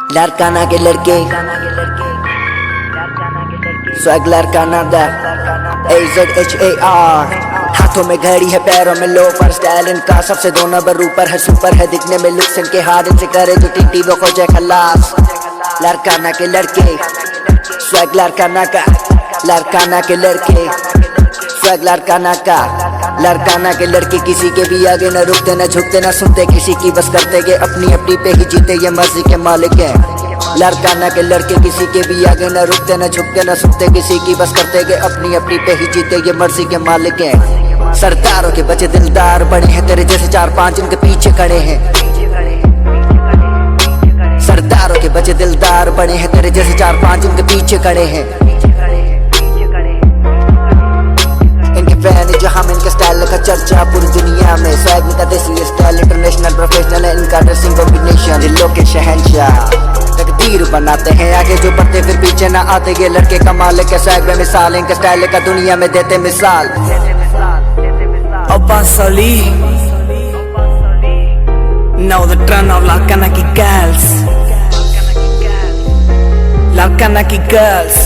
लारकाना के लड़के स्वैग लारकाना दा AZHAR। हाथों में घड़ी है, पैरों में लोफर, स्टाइल इनका सबसे 2 नंबर ऊपर है। सुपर है दिखने में, लुक्स इनके हाथ इनसे करे जो टीटी वो खोजे खलास। लारकाना के लड़के स्वैग लारकाना का, लारकाना के लड़के स्वैग लारकाना का। लारकाना के लड़के किसी के भी आगे न रुकते, न झुकते, न सुनते किसी की, बस करते गए अपनी अपनी पे ही जीते, ये मर्जी के मालिक हैं। लारकाना के लड़के किसी के भी आगे न रुकते, न झुकते, न सुनते किसी की, बस करते गए अपनी अपनी पे ही जीते, ये मर्जी के मालिक हैं। सरदारों के बच्चे दिलदार बड़े हैं, तेरे जैसे 4-5 इनके पीछे खड़े हैं। सरदारों के बच्चे दिलदार बड़े हैं, तेरे जैसे 4-5 इनके पीछे खड़े हैं। इनके फैन जहां में इनके स्टाइल का चर्चा पूरी दुनिया में। स्वैग इनका देसी स्टाइल इंटरनेशनल प्रोफेशनल है, इनका ड्रेसिंग कॉम्बिनेशन दिलों के शहंशाह। तकदीर बनाते हैं आगे जो बढ़ते फिर पीछे ना आते, ये लड़के कमाल के स्वैग में मिसाल, इनके स्टाइल का दुनिया में देते मिसाल। Abbas Ali, now the turn of Laarkana ki girls, Laarkana ki girls।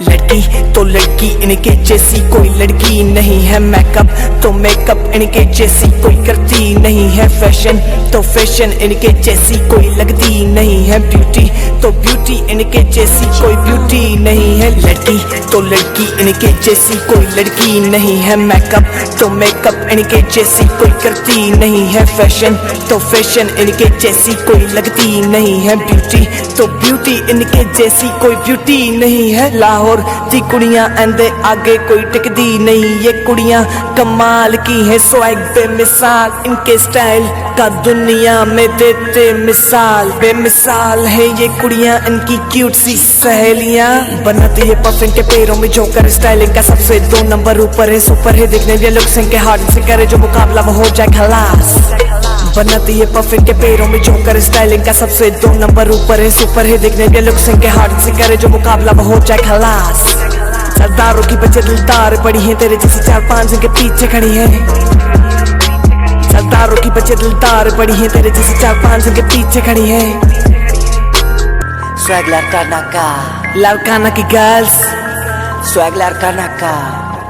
लड़की तो लड़की इनके जैसी कोई लड़की नहीं है, मैकअप तो मेकअप इनके जैसी कोई करती नहीं है, फैशन तो फैशन इनके जैसी कोई लगती नहीं है, ब्यूटी तो ब्यूटी इनके जैसी कोई ब्यूटी नहीं है। लड़की तो लड़की इनके जैसी कोई लड़की नहीं है, मैकअप तो मेकअप इनके जैसी कोई करती नहीं है, फैशन तो फैशन इनके जैसी कोई लगती नहीं है, ब्यूटी तो ब्यूटी इनके जैसी कोई ब्यूटी नहीं है। लाहौर दी कुड़ियां एंदे आगे कोई टिकदी नहीं, ये कुड़ियां कमाल की है, स्वैग बेमिसाल, इनके स्टाइल का दुनिया में देते मिसाल। बेमिसाल है ये कुड़ियां, इनकी क्यूट सी सहेलियां, बनाती है पफ इनके पैरों में जोकर, स्टाइल इनका सबसे 2 नंबर ऊपर है, सुपर है दिखने में, लुक्स इनके हार्ड से करे जो मुकाबला वो हो जाए खलास। बनाती है पफ इनके पैरों में जोकर, स्टाइल इनका सबसे 2 नंबर ऊपर है, सुपर है दिखने में, लुक्स इनके हार्ड से करे जो मुकाबला वो हो जाए खलास। सरदारों की बच्चे दिलदार बड़ी हैं, तेरे जैसे 4-5 इनके पीछे खड़ी हैं। सरदारों की बच्चे दिलदार बड़ी हैं, तेरे जैसे 4-5 इनके पीछे खड़ी हैं। स्वैग लारकाना का, लारकाना की गर्ल्स, स्वैग लारकाना का,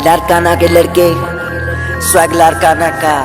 लारकाना के लड़के स्वैग लारकाना का।